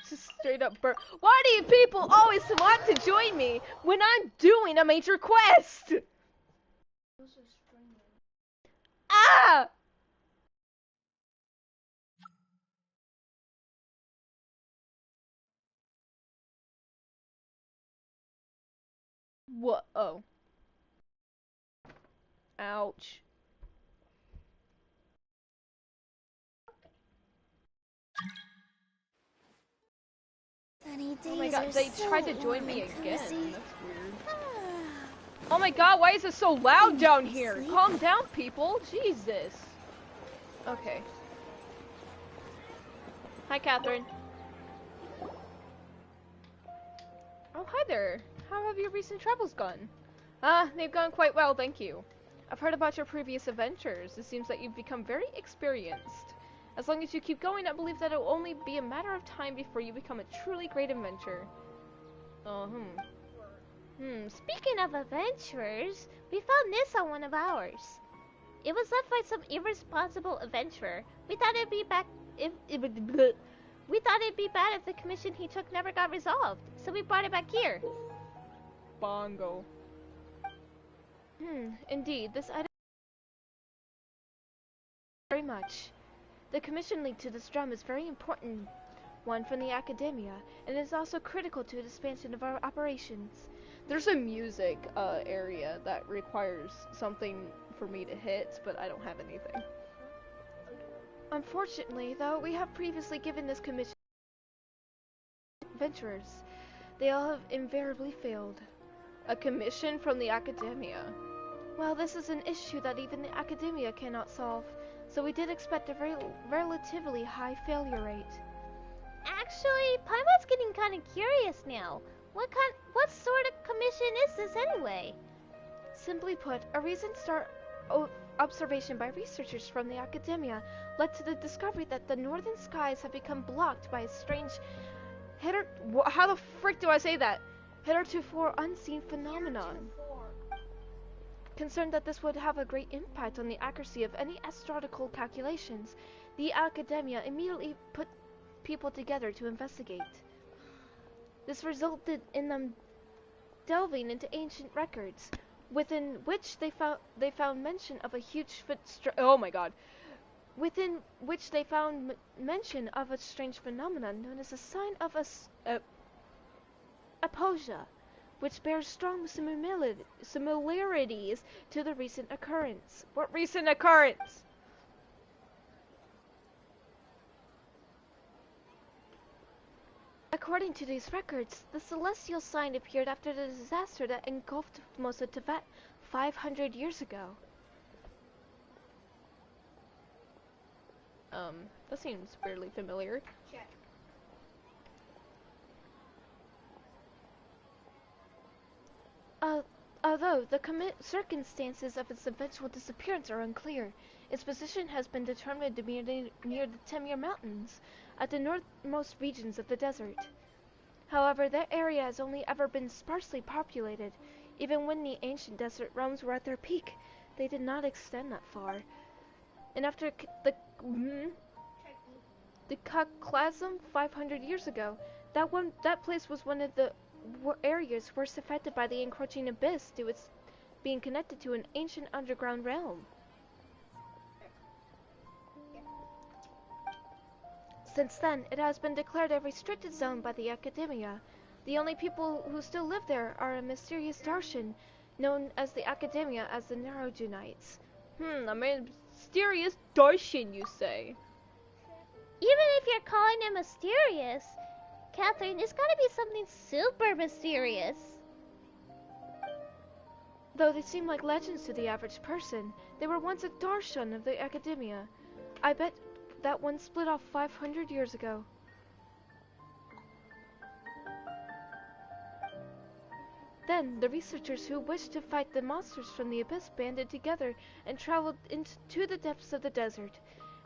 Just straight up burn. Why do you people always want to join me when I'm doing a major quest? Ah! What? Oh. Ouch. Sunny Oh my days god, are they so tried to join warm me and again. cozy. That's weird. Oh my god, why is it so loud down here? Sleep. Calm down, people. Jesus. Okay. Hi, Catherine. Oh, hi there. How have your recent travels gone? Ah, they've gone quite well, thank you. I've heard about your previous adventures. It seems that you've become very experienced. As long as you keep going, I believe that it will only be a matter of time before you become a truly great adventurer. Oh, Speaking of adventurers, we found this on one of ours. It was left by some irresponsible adventurer. We thought it'd be bad if the commission he took never got resolved, so we brought it back here. Bongo. Indeed, this item very much. The commission linked to this drum is very important one from the academia, and is also critical to the expansion of our operations. There's a music area that requires something for me to hit, but I don't have anything. Unfortunately, though, we have previously given this commission to adventurers. They all have invariably failed. A commission from the academia. Well, this is an issue that even the academia cannot solve, so we did expect a very relatively high failure rate. Actually, Paimon's getting kind of curious now. What sort of commission is this anyway? Simply put, a recent observation by researchers from the academia led to the discovery that the northern skies have become blocked by a strange how the frick do I say that? Heretofore unseen phenomenon. Concerned that this would have a great impact on the accuracy of any astronomical calculations, the academia immediately put people together to investigate. This resulted in them delving into ancient records, within which they found mention of a huge within which they found mention of a strange phenomenon known as a sign of aposia, which bears strong similarities to the recent occurrence. What recent occurrence? According to these records, the celestial sign appeared after the disaster that engulfed most of Tibet 500 years ago. That seems fairly familiar. Check. Although the circumstances of its eventual disappearance are unclear, its position has been determined to be near the Temir Mountains, at the northmost regions of the desert. However, that area has only ever been sparsely populated. Even when the ancient desert realms were at their peak, they did not extend that far. And after the cataclysm 500 years ago, that place was one of the areas worst affected by the encroaching abyss due to its being connected to an ancient underground realm. Since then, it has been declared a restricted zone by the academia. The only people who still live there are a mysterious Darshan, known as the academia as the Narojunites. A mysterious Darshan, you say? Even if you're calling it mysterious, Catherine, it's gotta be something super mysterious. Though they seem like legends to the average person, they were once a Darshan of the academia. I bet that one split off 500 years ago. Then, the researchers who wished to fight the monsters from the abyss banded together and traveled into the depths of the desert.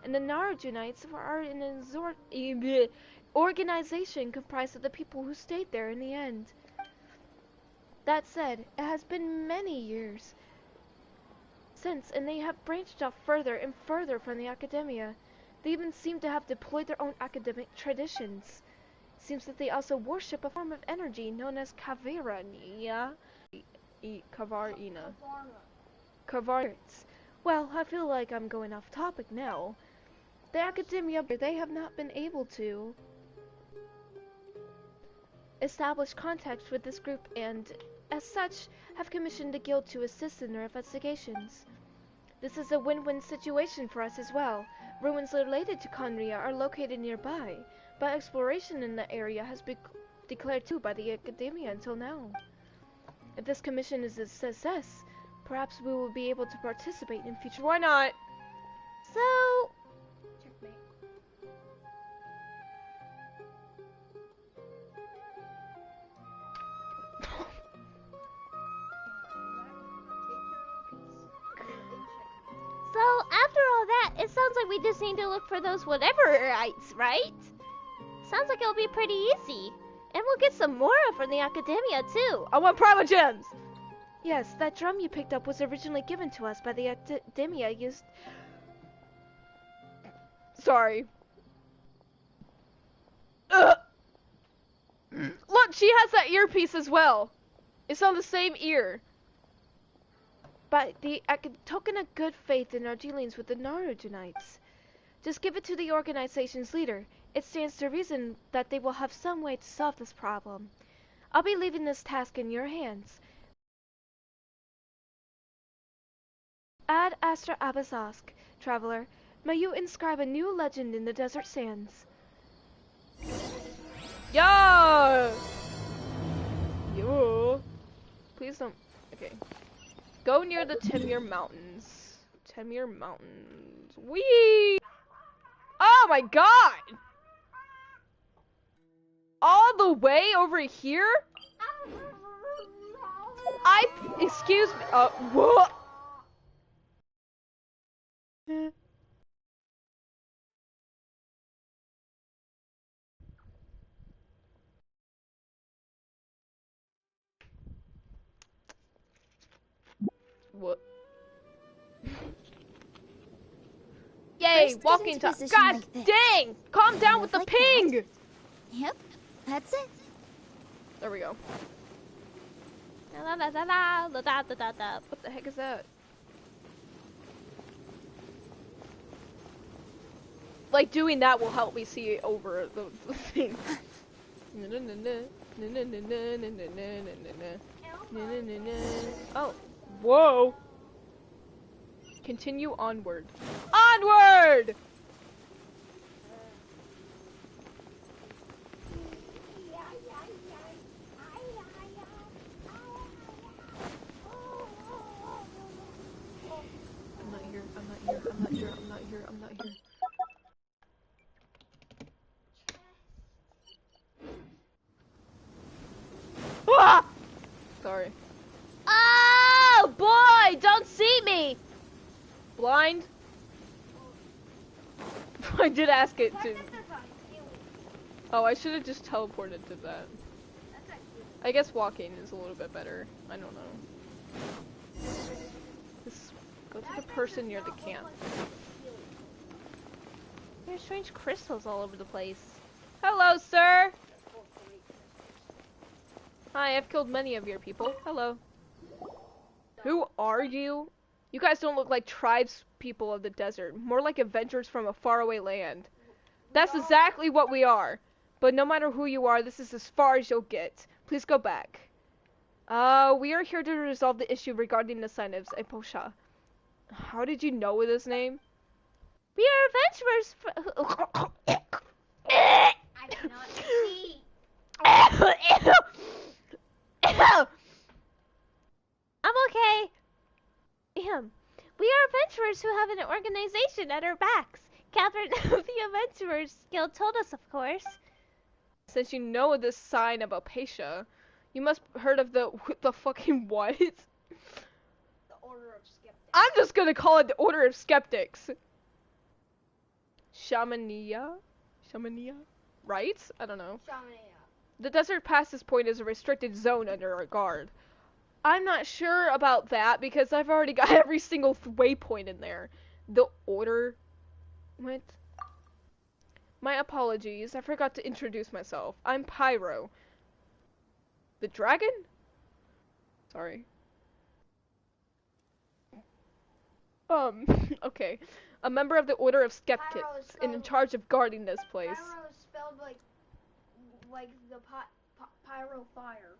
And the Narojunites are an organization comprised of the people who stayed there in the end. That said, it has been many years since, and they have branched off further and further from the academia. They even seem to have deployed their own academic traditions. Seems that they also worship a form of energy known as Khvarena. Khvarena. Khvarena. Well, I feel like I'm going off topic now. The academia, they have not been able to establish contact with this group and, as such, have commissioned the guild to assist in their investigations. This is a win-win situation for us as well. Ruins related to Khvarena are located nearby, but exploration in the area has been declared too by the academia until now. If this commission is a success, perhaps we will be able to participate in future. Why not? So, Checkmate. after all that, it sounds like we just need to look for those whateverites, right? Sounds like it'll be pretty easy. And we'll get some more from the academia, too. I want prima gems! Yes, that drum you picked up was originally given to us by the academia used... Sorry. Ugh. Look, she has that earpiece as well. It's on the same ear. By the token of good faith in our dealings with the Naruto Knights. Just give it to the organization's leader. It stands to reason that they will have some way to solve this problem. I'll be leaving this task in your hands. Ad Astra Abazosk, traveler, may you inscribe a new legend in the desert sands. Yo! Yo! Please don't... Okay. Go near the Temir Mountains. Temir Mountains. Whee! Oh my god! All the way over here? Excuse me, what? What? Yay, First, walking get into time. position God like this. dang! Calm down with the Like ping! that. Yep, that's it. There we go. La la la la la da da da da. What the heck is that? Like, doing that will help me see over the thing. Oh, whoa! Continue onward. Onward! I'm not here, I'm not here, I'm not here, I'm not here, I'm not here. Ah! Sorry. Oh boy, don't see me! Blind? I did ask it to. Oh, I should have just teleported to that. I guess walking is a little bit better. I don't know. Just go to the person near the camp. There's strange crystals all over the place. Hello, sir! Hi, I've killed many of your people. Hello. Who are you? You guys don't look like tribes people of the desert. More like adventurers from a faraway land. That's exactly what we are. But no matter who you are, this is as far as you'll get. Please go back. We are here to resolve the issue regarding the sign of Eposha. How did you know his name? We are adventurers. I cannot see. I'm okay. We are adventurers who have an organization at our backs. Catherine of the Adventurers Guild told us, of course. Since you know this sign of Apatia, you must have heard of the fucking what? The Order of Skeptics. I'm just gonna call it the Order of Skeptics. Shamania? Shamania? Right? I don't know. Shamania. The desert past this point is a restricted zone under our guard. I'm not sure about that because I've already got every single waypoint in there. The Order... What? My apologies, I forgot to introduce myself. I'm Pyro. The dragon? Sorry. Okay. A member of the Order of Skeptics, Pyro is and in spelled- charge of guarding this place. Pyro is spelled like the pyro fire.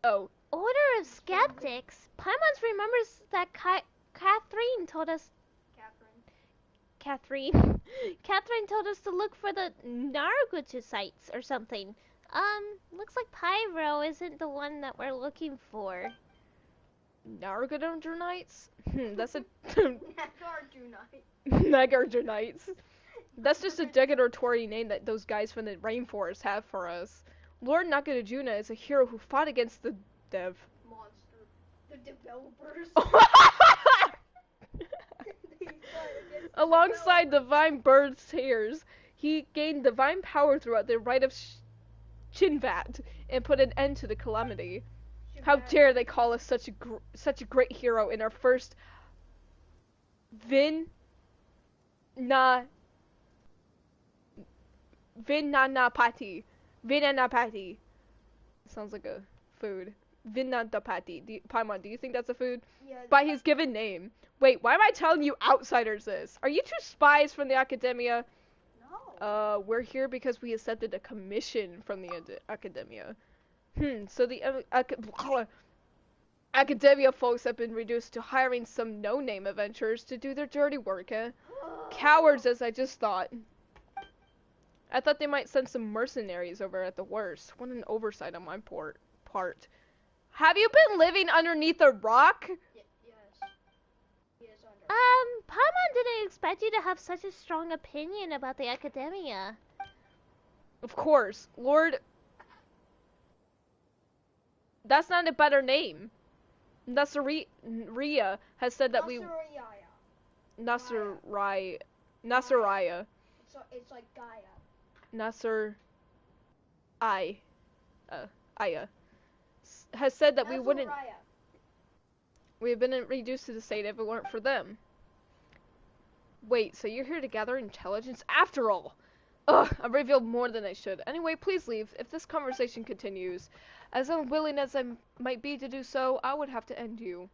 Oh, Order of Skeptics? Paimon remembers that Catherine told us. Catherine. Catherine told us to look for the Naruguchi sites or something. Looks like Pyro isn't the one that we're looking for. Narugadonites? That's a... Nagarjunite. Nagarjunites. That's just a derogatory name that those guys from the rainforest have for us. Lord Nagarjuna is a hero who fought against the dev. Monster. The developers. Alongside divine birds' tears, he gained divine power throughout the rite of Shinvat and put an end to the calamity. How dare they call us such a great hero in our first Vinanapati. Sounds like a food. Vinanapati. Paimon, do you think that's a food? Yeah, By his given name. Wait, why am I telling you outsiders this? Are you two spies from the Academia? no. We're here because we accepted a commission from the Academia. So the Academia folks have been reduced to hiring some no-name adventurers to do their dirty work, eh? Cowards, as I just thought. I thought they might send some mercenaries over at the worst. What an oversight on my part. Have you been living underneath a rock? Yes. He is under. Paimon didn't expect you to have such a strong opinion about the Academia. Of course, Lord... That's not a better name. Nasiriya has said that we... Nasiriya. It's like Gaia. Aya. Has said that we wouldn't... Nazariah. We have been reduced to the state if it weren't for them. Wait, so you're here to gather intelligence after all? Ugh, I've revealed more than I should. Anyway, please leave. If this conversation continues, as unwilling as I might be to do so, I would have to end you.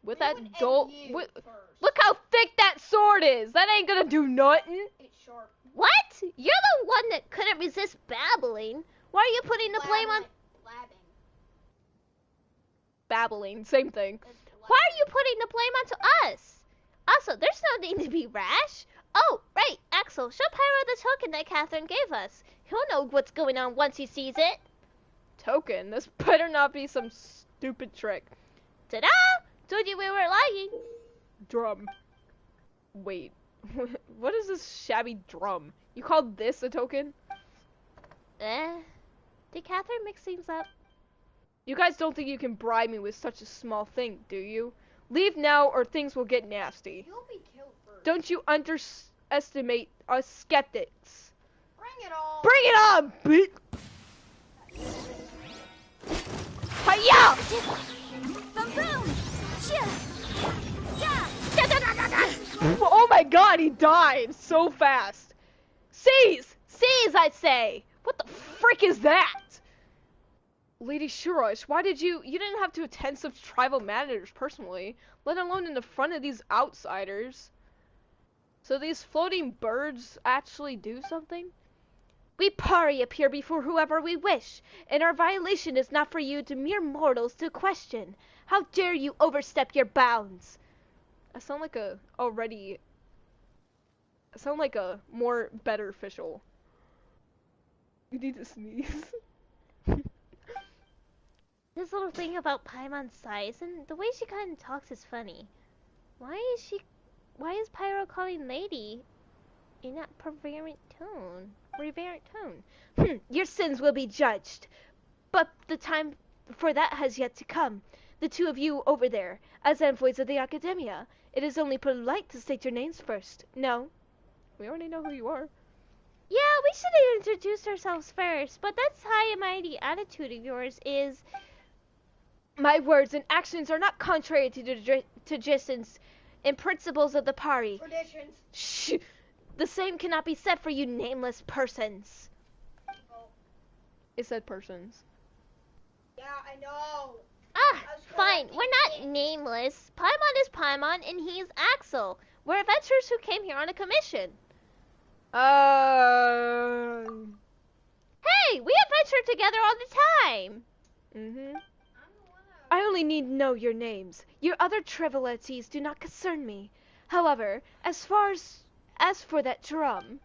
With that dull... Look how thick that sword is! That ain't gonna do nothing! It's sharp. What? You're the one that couldn't resist babbling. Why are you putting the blame on... Blabbing. Babbling, same thing. Why are you putting the blame onto us? Also, there's no need to be rash. Oh, right, Axel, show Pyro the token that Catherine gave us. He'll know what's going on once he sees it. Token? This better not be some stupid trick. Ta-da! Told you we were lying. Drum. Wait. What is this shabby drum? You called this a token? Did Catherine mix things up? You guys don't think you can bribe me with such a small thing, do you? Leave now or things will get nasty. You'll be killed first. Don't you underestimate us skeptics. Bring it on. Bring it on, bitch! Hiya! Oh my god, he died so fast. Seize! Seize, I say! What the frick is that? Lady Shurosh, why did you didn't have to attend such tribal matters personally, let alone in the front of these outsiders. So these floating birds actually do something? We pari appear before whoever we wish, and our violation is not for you to mere mortals to question. How dare you overstep your bounds? I sound like a more better official. You need to sneeze. This little thing about Paimon's size and the way she kind of talks is funny. Why is Pyro calling Lady in that reverent tone? Your sins will be judged, but the time for that has yet to come. The two of you over there, as envoys of the Academia, it is only polite to state your names first. No? We already know who you are. Yeah, we should have introduced ourselves first, but that high and mighty attitude of yours is... My words and actions are not contrary to traditions and principles of the party. Traditions. Shh! The same cannot be said for you nameless persons. People. It said persons. Yeah, I know. Ah, I was fine. correcting We're not it. nameless. Paimon is Paimon, and he's Axel. We're adventurers who came here on a commission. Hey, we adventure together all the time. Mm-hmm. I'm the one that. I only need know your names. Your other trivialities do not concern me. However, as for that drum,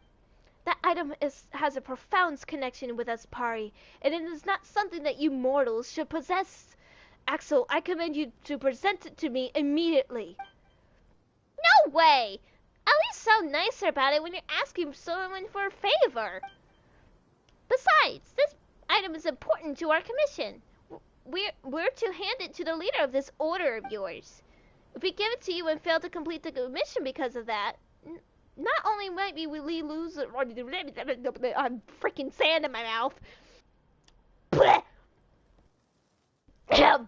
that item has a profound connection with Aspari, and it is not something that you mortals should possess. Axel, I command you to present it to me immediately. No way. At least sound nicer about it when you're asking someone for a favor. Besides, this item is important to our commission. We're to hand it to the leader of this order of yours. If we give it to you and fail to complete the commission because of that, not only might we lose... I'm freaking sand in my mouth. Blech. Not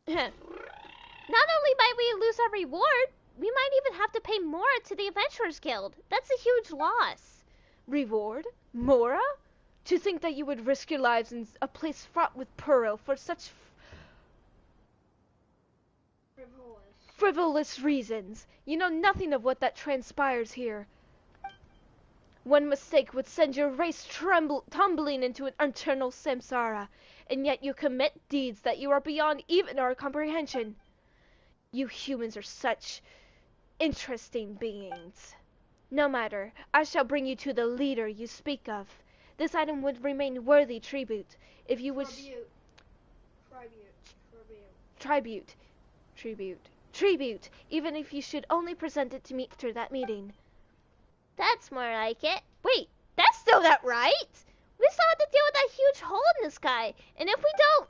only might we lose our reward, we might even have to pay more to the Adventurers Guild. That's a huge loss. Reward? Mora? To think that you would risk your lives in a place fraught with peril for such frivolous reasons. You know nothing of what that transpires here. One mistake would send your race tumbling into an eternal samsara, and yet you commit deeds that you are beyond even our comprehension. You humans are such interesting beings. No matter, I shall bring you to the leader you speak of. This item would remain worthy tribute if you wish. Tribute, even if you should only present it to me after that meeting. That's more like it. Wait, that's still not right. We still have to deal with that huge hole in the sky, and if we don't...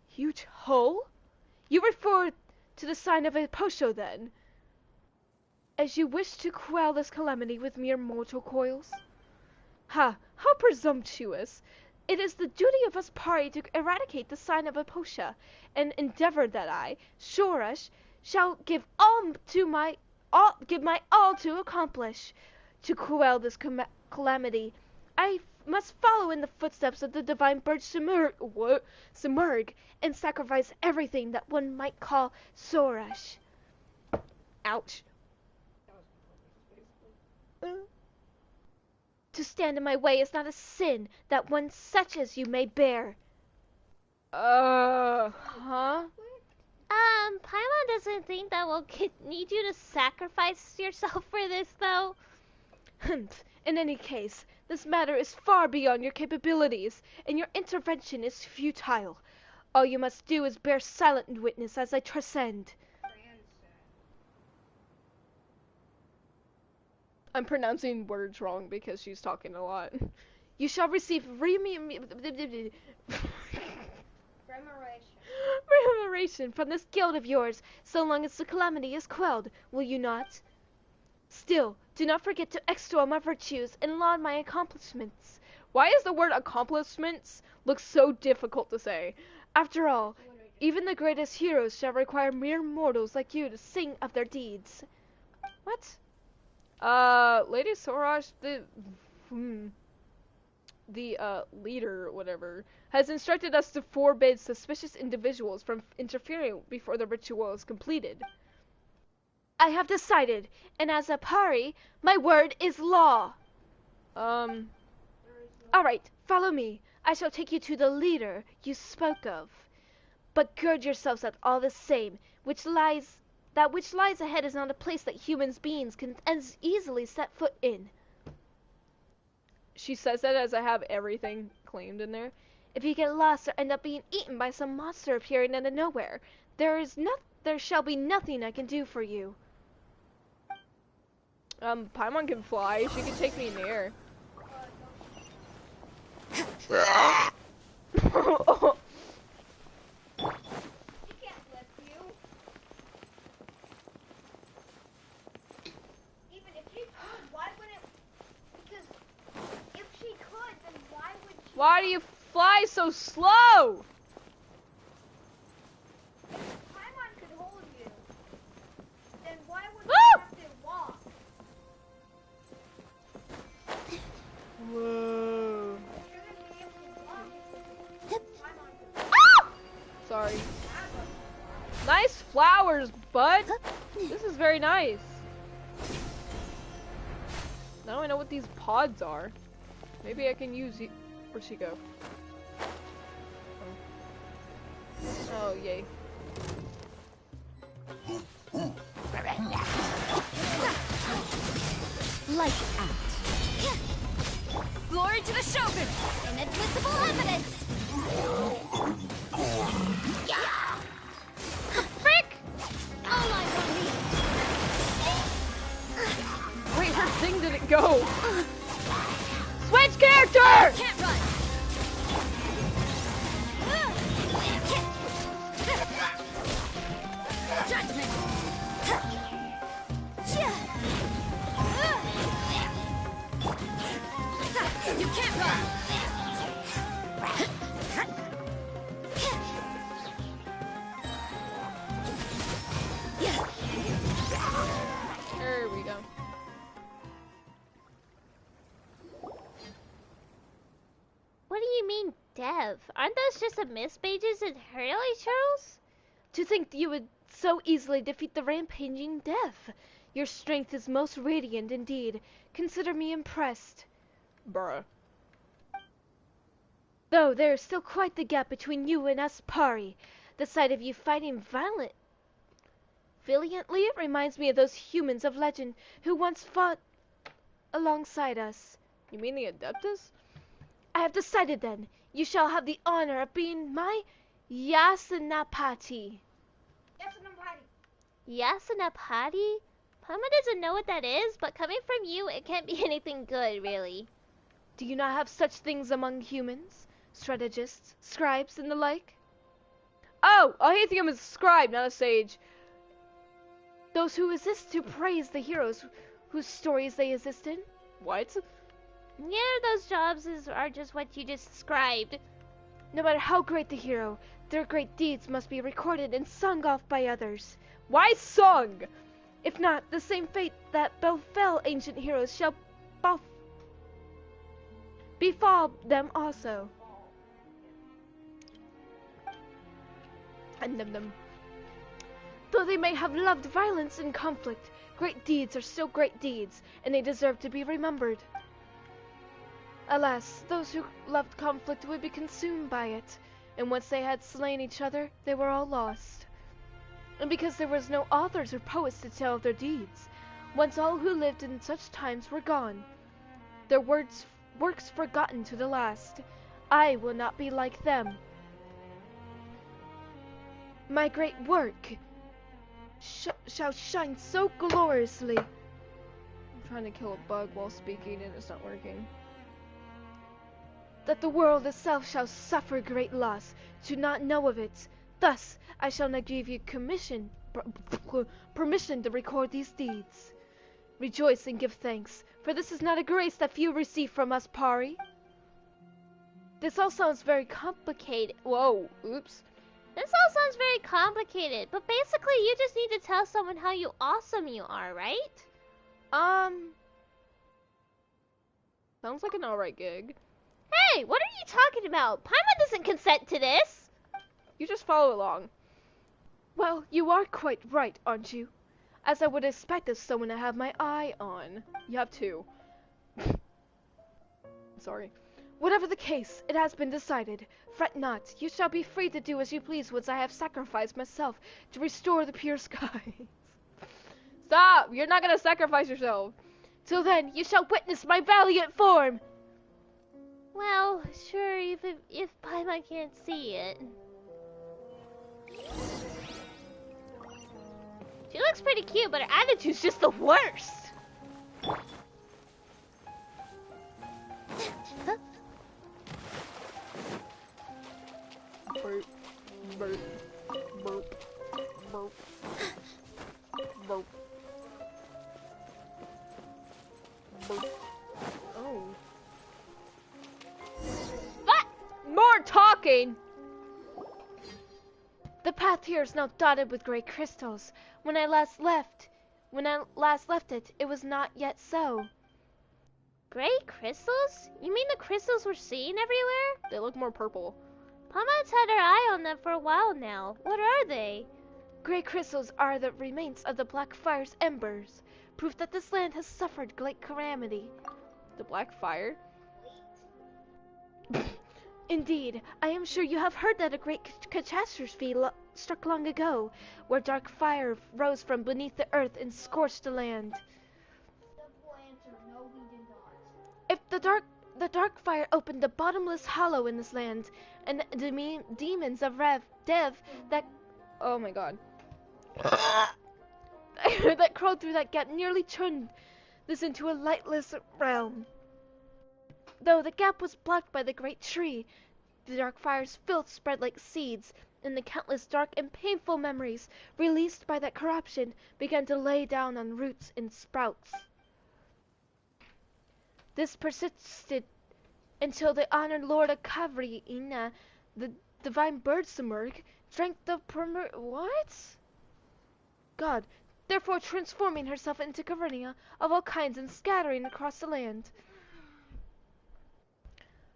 Huge hole? You refer to the sign of a posho, then? As you wish to quell this calamity with mere mortal coils? Ha! How presumptuous! It is the duty of us party to eradicate the sign of Aposha, an endeavor that I, Shorash, shall give my all to accomplish. To quell this calamity, I must follow in the footsteps of the divine bird Simurg, and sacrifice everything that one might call Sorash. Ouch. To stand in my way is not a sin that one such as you may bear. Huh? Paimon doesn't think that we'll need you to sacrifice yourself for this, though. Humph. In any case, this matter is far beyond your capabilities, and your intervention is futile. All you must do is bear silent witness as I transcend. I'm pronouncing words wrong because she's talking a lot. You shall receive remuneration from this guild of yours, so long as the calamity is quelled, will you not? Still, do not forget to extol my virtues and laud my accomplishments. Why is the word accomplishments look so difficult to say? After all, even the greatest heroes shall require mere mortals like you to sing of their deeds. What? Lady Sorash, the leader, whatever, has instructed us to forbid suspicious individuals from interfering before the ritual is completed. I have decided, and as a pari, my word is law. Alright, follow me. I shall take you to the leader you spoke of. But gird yourselves up all the same, that which lies ahead is not a place that human beings can as easily set foot in. She says that as I have everything claimed in there. If you get lost or end up being eaten by some monster appearing out of nowhere, there shall be nothing I can do for you. Paimon can fly. She can take me in the air. Why do you fly so slow? Paimon could hold you. Then why would you have to walk? Whoa. Sorry. Nice flowers, bud. This is very nice. Now I know what these pods are. Maybe I can use you. Where'd she go? Oh, yay. Light out. Glory to the Shogun! Inadmissible evidence! Frick! All eyes on me! Wait, her thing didn't go. Switch character! Can't run! Judgment! You can't run! There we go. What do you mean, Dev? Aren't those just the Miss Pages and Hurley Charles? To think you would so easily defeat the rampaging Death. Your strength is most radiant indeed. Consider me impressed. Bruh. Though there is still quite the gap between you and us, Pari. The sight of you fighting valiantly reminds me of those humans of legend who once fought alongside us. You mean the Adeptus? I have decided then. You shall have the honor of being my Yasanapati. Yasanapati? Paima doesn't know what that is, but coming from you, it can't be anything good, really. Do you not have such things among humans? Strategists, scribes, and the like? Oh, a Haithium is a scribe, not a sage. Those who exist to praise the heroes whose stories they exist in? What? Yeah, those jobs are just what you just described. No matter how great the hero, their great deeds must be recorded and sung off by others. Why sung? If not, the same fate that befell ancient heroes shall befall them also. And them. Though they may have loved violence and conflict, great deeds are still great deeds, and they deserve to be remembered. Alas, those who loved conflict would be consumed by it, and once they had slain each other, they were all lost. And because there was no authors or poets to tell of their deeds, once all who lived in such times were gone, their works forgotten to the last, I will not be like them. My great work shall shine so gloriously. I'm trying to kill a bug while speaking and it's not working. That the world itself shall suffer great loss to not know of it. Thus, I shall not give you permission to record these deeds. Rejoice and give thanks, for this is not a grace that few receive from us, Pari. This all sounds very complicated. Whoa, oops. This all sounds very complicated, but basically you just need to tell someone how awesome you are, right? Sounds like an alright gig. Hey, what are you talking about? Paima doesn't consent to this. You just follow along. Well, you are quite right, aren't you? As I would expect of someone to have my eye on. You have two. Sorry. Whatever the case, it has been decided. Fret not, you shall be free to do as you please once I have sacrificed myself to restore the pure skies. Stop! You're not gonna sacrifice yourself. Till then, you shall witness my valiant form! Well, sure, if Paima can't see it. She looks pretty cute, but her attitude's just the worst. Burp, burp, burp, burp, burp, burp. Oh. What? More talking! The path here is now dotted with great crystals. When I last left it, it was not yet so. Gray crystals? You mean the crystals we're seeing everywhere? They look more purple. Pamat's had her eye on them for a while now. What are they? Gray crystals are the remains of the Black Fire's embers, proof that this land has suffered great calamity. The black fire? Indeed, I am sure you have heard that a great catastrophe struck long ago, where dark fire rose from beneath the earth and scorched the land. Simple answer, no we did not. If the dark fire opened a bottomless hollow in this land, and the demons of Dev that Oh my god. that crawled through that gap nearly turned this into a lightless realm. Though the gap was blocked by the great tree, the dark fire's filth spread like seeds, and the countless dark and painful memories released by that corruption began to lay down on roots and sprouts. This persisted until the honored Lord of Khvarena, the divine bird Simurgh, drank the what? God, therefore transforming herself into Khvarena of all kinds and scattering across the land.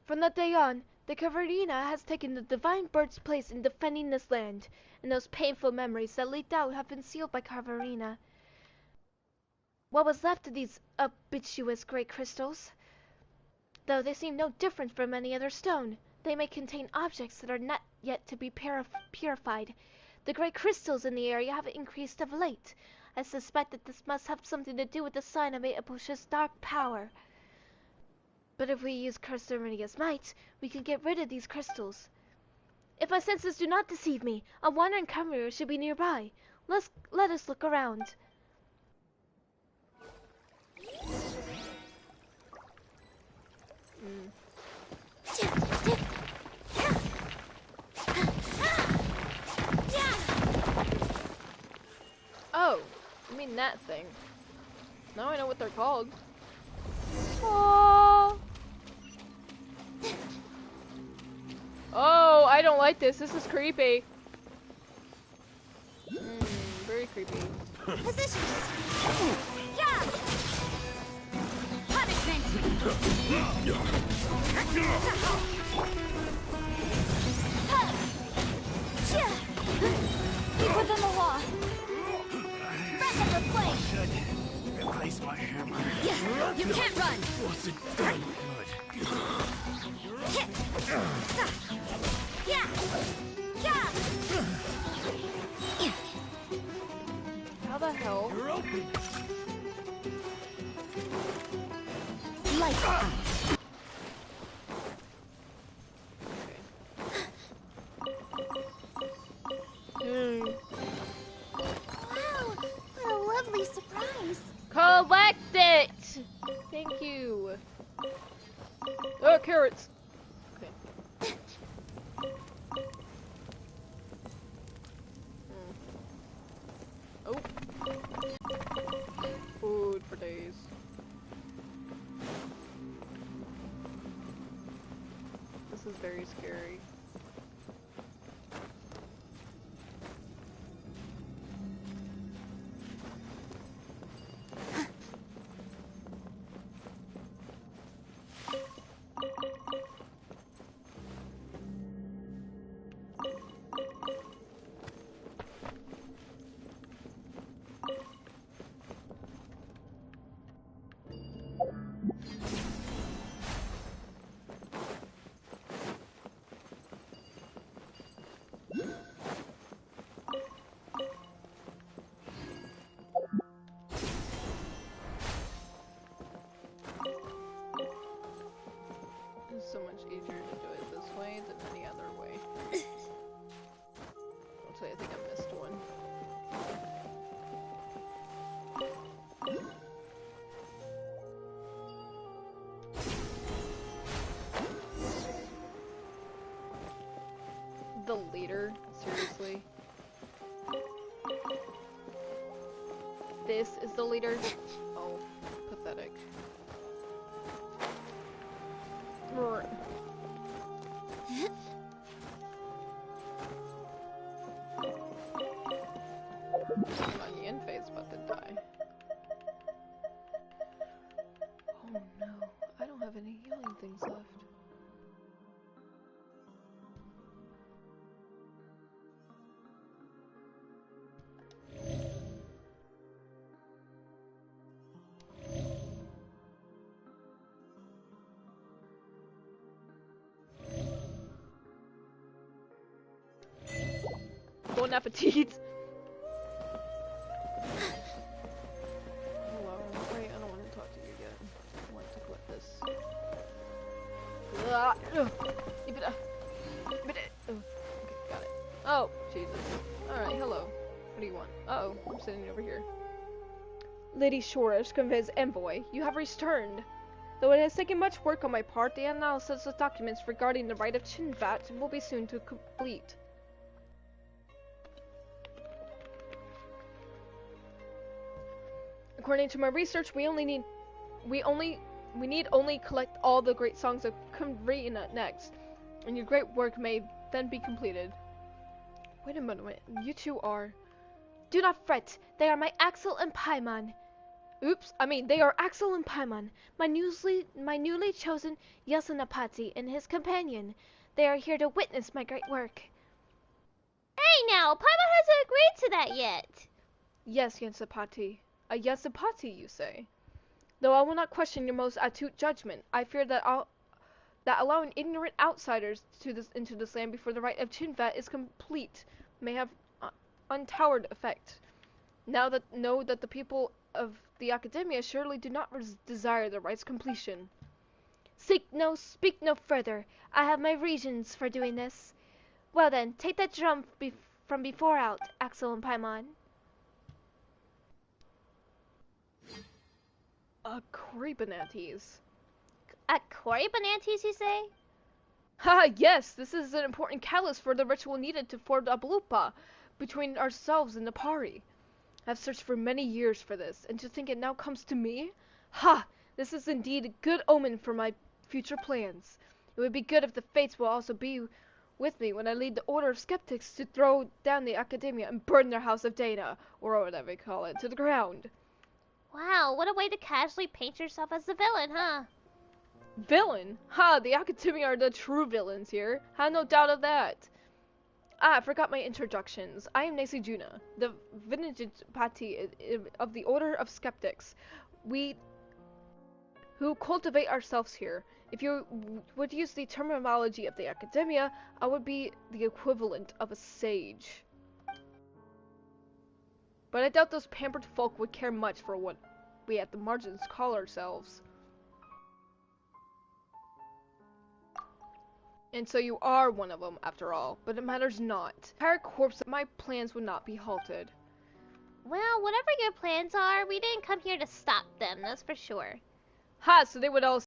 From that day on, the Khvarena has taken the divine bird's place in defending this land, and those painful memories that leaked out have been sealed by Khvarena. What was left of these ubiquitous great crystals? Though they seem no different from any other stone, they may contain objects that are not yet to be purified. The great crystals in the area have increased of late. I suspect that this must have something to do with the sign of Apusha's dark power. But if we use Khvarenia's might, we can get rid of these crystals. If my senses do not deceive me, a wandering chimera should be nearby. Let us look around. Oh, I mean that thing. Now I know what they're called. Oh. Oh, I don't like this. This is creepy. Very creepy. Positions. Yeah. Punishment. Keep within the law. Rest and replace. Replace my hammer. Yeah, you can't run. What's it done? Good. Yeah. Yeah. How the hell? You're open. Light. Wow, what a lovely surprise. Collect it! Thank you. Oh, carrots. Okay. Oh. Food for days. This is very scary. It's so much easier to do it this way than any other way. Actually, I think I missed one. The leader? Seriously? This is the leader? Oh, pathetic. Roar. My Yanfei's about to die. Oh no. things left. Bon appetit! Hello. Wait, I don't want to talk to you yet. I want to collect this. Okay, got it. Oh, Jesus. Alright, hello. What do you want? Uh-oh, I'm sitting over here. Lady Shorish conveys envoy. You have returned. Though it has taken much work on my part, the analysis of documents regarding the right of Chinvat will be soon to complete. According to my research, we need only collect all the great songs of Khvarena next, and your great work may then be completed. Wait a moment, you two are... Do not fret, they are my Axel and Paimon. They are Axel and Paimon. My newly chosen Yasunapati and his companion. They are here to witness my great work. Hey now, Paimon hasn't agreed to that yet. Yes, Yansapati. A Yansapati, you say? Though I will not question your most astute judgment, I fear that allowing ignorant outsiders into this land before the right of Chinvat is complete may have untoward effect. Know that the people of the Academia surely do not desire the right's completion. Speak no further. I have my reasons for doing this. Well then, take that drum from before out, Axel and Paimon. Khvarena. At Khvarena, you say? Haha, yes, this is an important catalyst for the ritual needed to form a blupa between ourselves and the party. I've searched for many years for this, and to think it now comes to me? Ha! This is indeed a good omen for my future plans. It would be good if the fates will also be with me when I lead the Order of Skeptics to throw down the Academia and burn their House of Data, or whatever you call it, to the ground. Wow, what a way to casually paint yourself as the villain, huh? Villain? Ha! The Academia are the true villains here. Had no doubt of that. Ah, I forgot my introductions. I am Nasi Juna, the Vinajapati of the Order of Skeptics. We who cultivate ourselves here. If you would use the terminology of the Academia, I would be the equivalent of a sage. But I doubt those pampered folk would care much for what we at the margins call ourselves. And so you are one of them, after all, but it matters not. The entire corpse of my plans would not be halted. Well, whatever your plans are, we didn't come here to stop them, that's for sure. Ha! So they would all